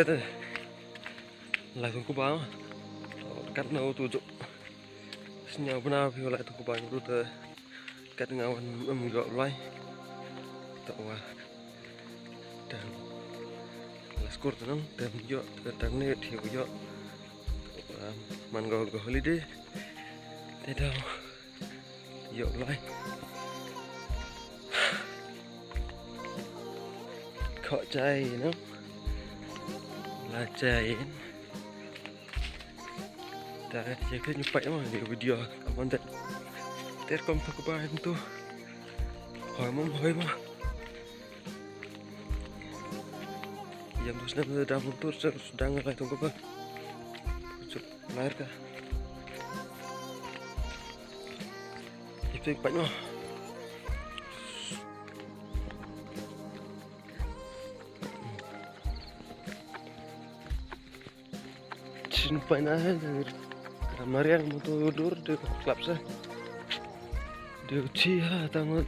đây thôi lại thùng cô báo cắt nấu tụ dụng nhau bên nào thì lại thùng cô báo tụ cắt ngao gạo lay tụ dan skor tenang dan yo dan ne thiu yo man go holiday thế đâu yo lay khó chạy nó là chạy ta chỉ cứ như vậy mà video kapan tết tết công thức của bạn tu hỏi mong hỏi mà jam 12 sudah mundur sudah ngelai tunggu bang lahir kah itu banyak mah simpan aja dari kamar yang mau tidur di klub saya di uci ha tangan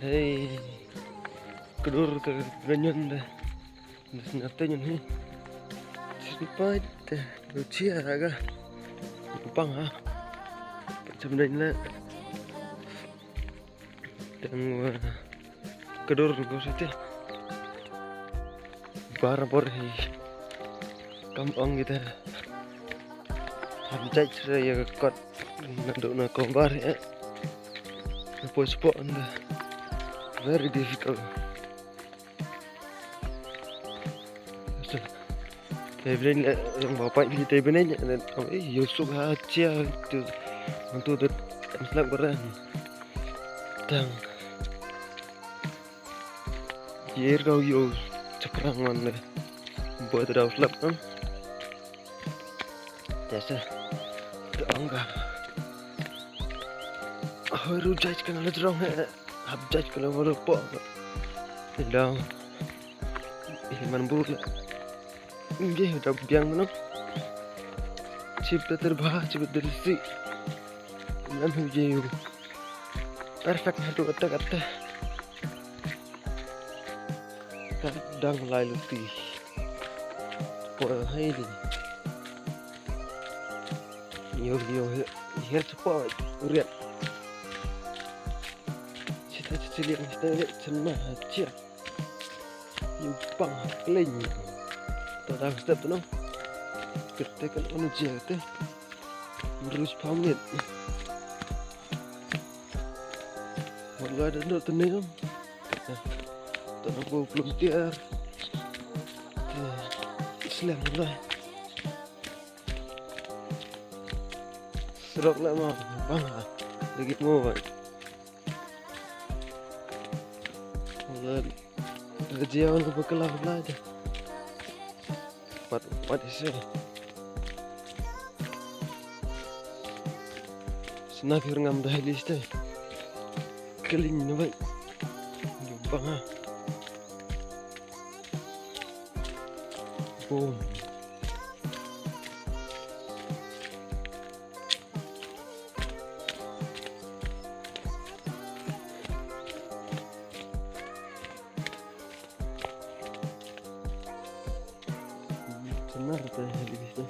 hei kedur ke ganyan deh nate nyen simpan deh di uci aga pang ha macam lain dan kedur ke situ barang kampung kita hamcai saya kot nanduk na kombar ya spot anda very difficult Tebren yang bapak di Tebren dan Yusuf aja itu untuk selak beran dan jer kau yo cekrang mana buat ada selak kan jasa enggak harus judge kan ada terang hab judge kalau boleh po tidak iman buruk ini udah biang mana cipta terbahak cipta delisi dalam hujau perfect satu kata kadang lalu ti po hai di yo here support uriat cita lihat cuma aja yung pang hakling tadang step tu no kita kan manusia tu terus pamit walau ada no tenang tanah gua belum tiar Islam lah serok lah mah bang lagi mau kalau kerja orang berkelah aja empat isi senakir ngam dah list keling ni baik bang boom benar teh habisnya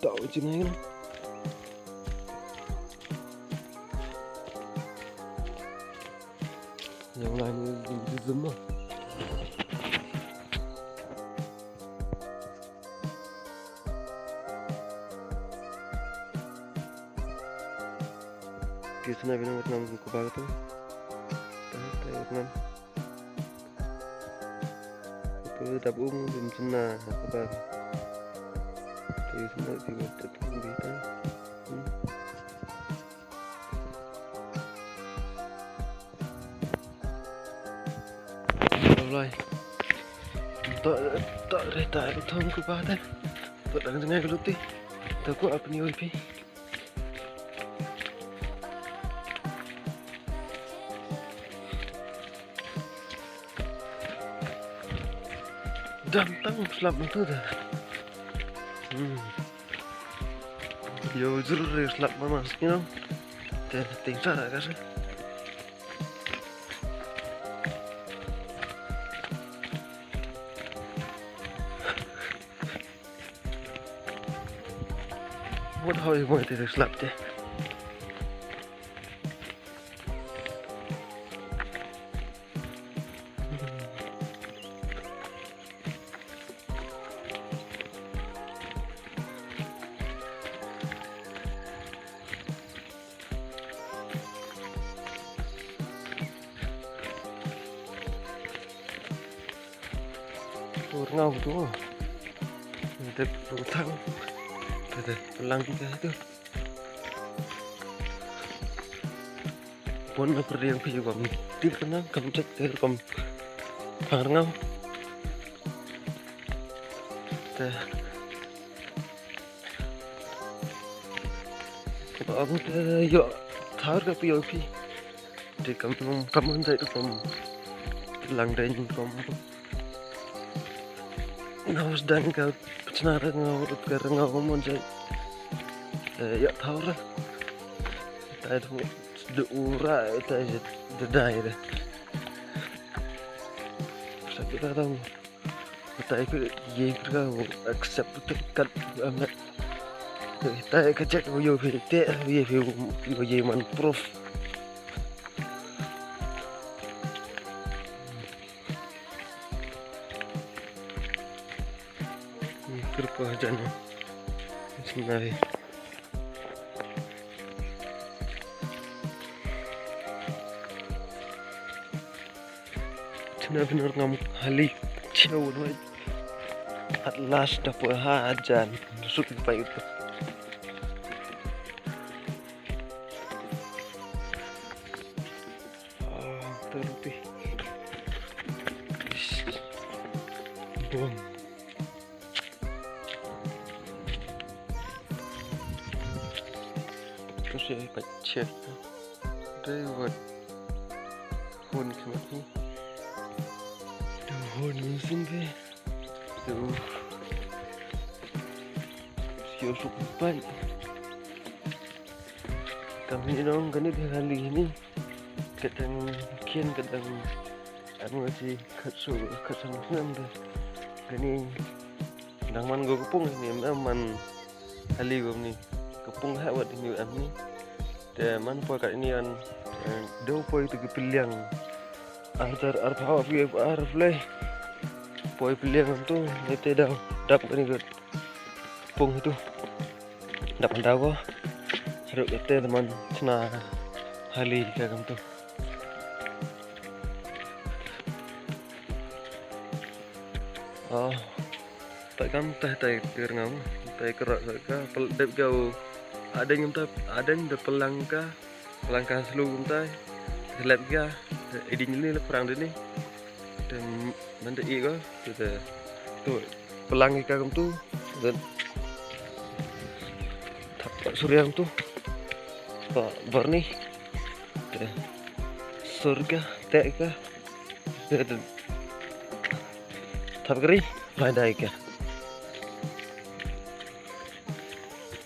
tahu cina kan yang lain itu semua kita nak bilang nama buku baru tu itu tabung belum senang apa itu senang juga tetap kita rồi tội để tải được thông của ba thế tôi đang nghe cái lúc tí tôi có áp nhiều đi đâm tăng slap itu dah yo jurur slap masuknya dan tinggal agak sih What how you want to slap there? Ngau tu, kita berutang, kita pelang kita itu. Pun nak pergi yang pergi kami, di mana kami cek telkom, ngau. Kita, kalau aku tu yo, thar ke POP, di kamu saya tu kamu pelang dan kamu. Ngau sedang kau cenara ngau karena ngau monjai ya tahu lah tadi ura tadi dedai dah saya tak tahu tapi aku ye kau accept dekat amat kita kecek yo fite ye man proof Kerpa jana sebenarnya benar ngam hali jauh doy at last dapat hajan suka baik itu terlebih bom terus ya baca dari buat hun kemana hun musim ke tuh siapa suka baik kami dong kan ini kali ini kadang kian kadang anu masih kasang deh ini nangman gue kepung ini memang kali gue nih kepung hawat ini ani dan man poy kat ini an do poy tu pilihan antar arpa fi arfle poy pilihan tu nete dah dapat ni kepung itu dapat dawa harus kete teman cina hali kagam tu tak kam teh kerngam teh kerak ka dep jauh ada yang pelangka seluruh tai seleb ga idin ni perang ni dan nanti iko tu pelang ka tu dan tapak surya tu berni surga teka dan tapkeri landai ka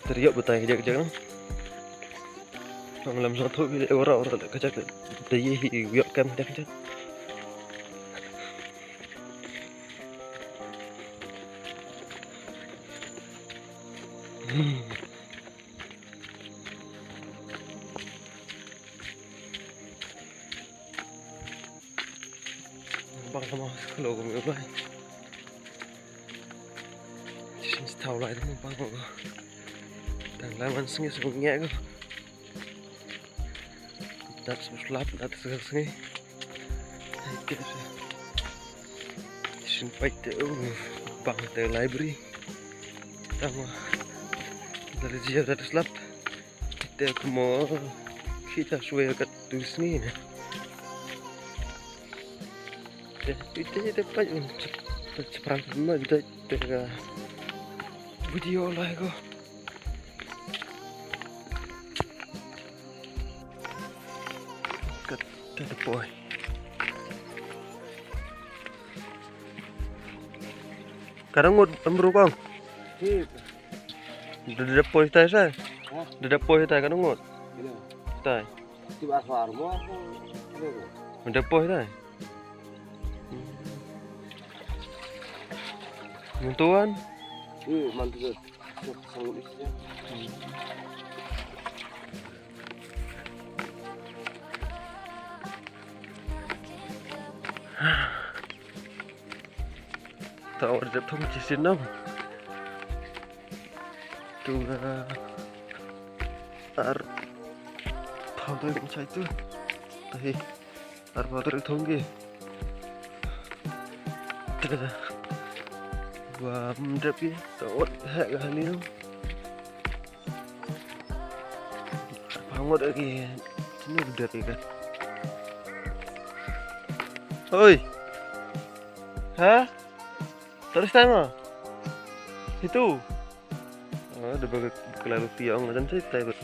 teriak betai kejak-kejak kan malam satu bila orang tak kejak dia hiuk kan kejak bang sama kalau gue bay sini tahu lah itu bang kok dan lawan sengi sebungnya ko dat slap dat sengi ai sin fight bang the library tama dari dia dat slap kita mau kita suai kat tu sini itu dapat cepat mana kita video lah ko kat boy kadang ngod amru kong de boy tai sa de boy tai kadang ngod tai tiba suar mo de boy tai Muntuan mantu pasang di sini. Tahu ada thông chỉ xin không? Tuh ar thao tôi cũng chạy chưa? Đây ar vào tôi thông kì. Thế là và đẹp kì, tahu hẹn cái này không? Bangun lagi, ini udah kan? Oi, hah? Terus sama? Itu? Oh, udah berkelalu tiang dan cerita itu.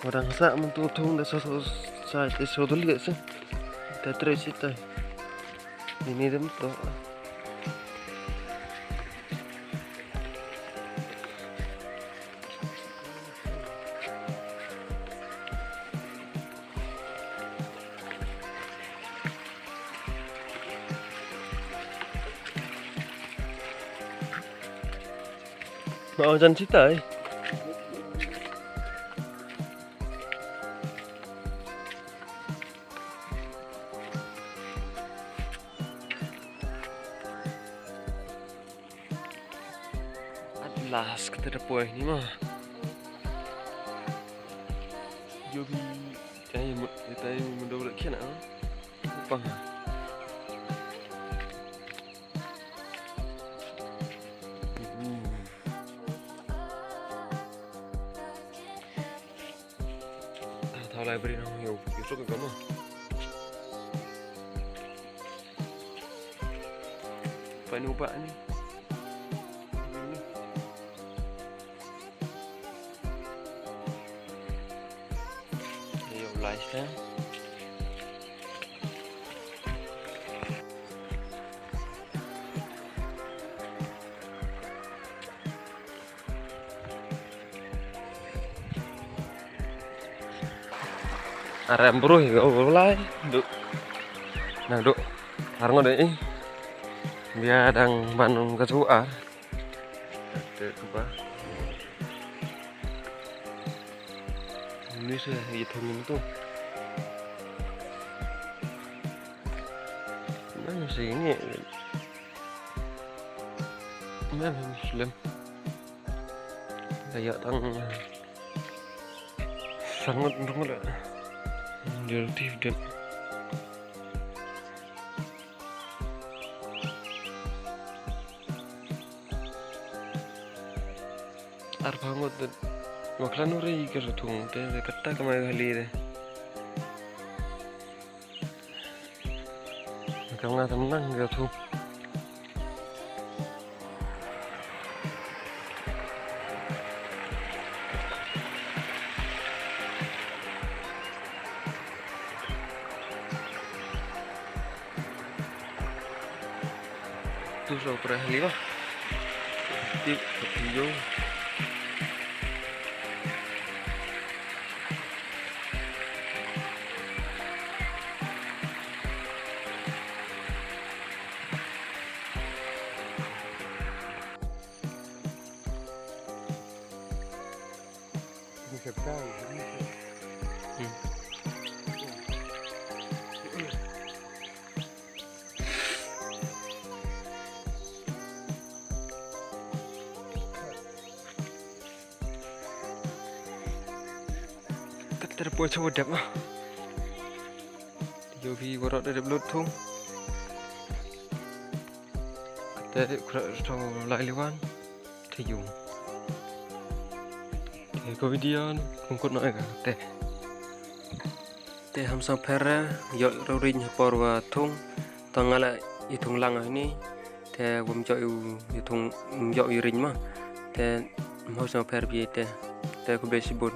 Orang sak mentutung dah saya sudah lihat sih. Kita terus cerita. Ini dem tu. Mau jangan cerita. Last kita dah puas ni mah. Jobi tay mudah buat kian ah. Upang. Tahu library nang yo besok ke kamu. Apa ni upah ni? Lifestyle. Arem bro, ya mulai. Duk. Nah, duk. Harus deh. Dia đang ban cái chú ở. Để coba. Ini saya hitung itu. Mana sih ini? Mana Muslim? Kayak tang sangat lah. Relatif dan banget dan maklan uri kertung teh kata kemai kali deh. Kamu nggak tenang gitu. Tuh so pernah lihat. Tip video. Terbuat coba dap mah. Jobi borok dari Bluetooth. Kata kurang tahu lai liwan. Tiyung. Ko video kungkut nói cả teh ham sang pera yo rorin porwa thung tangala itung lang ini teh gum cho itung yo irin ma teh mau sang per bi teh ko besibun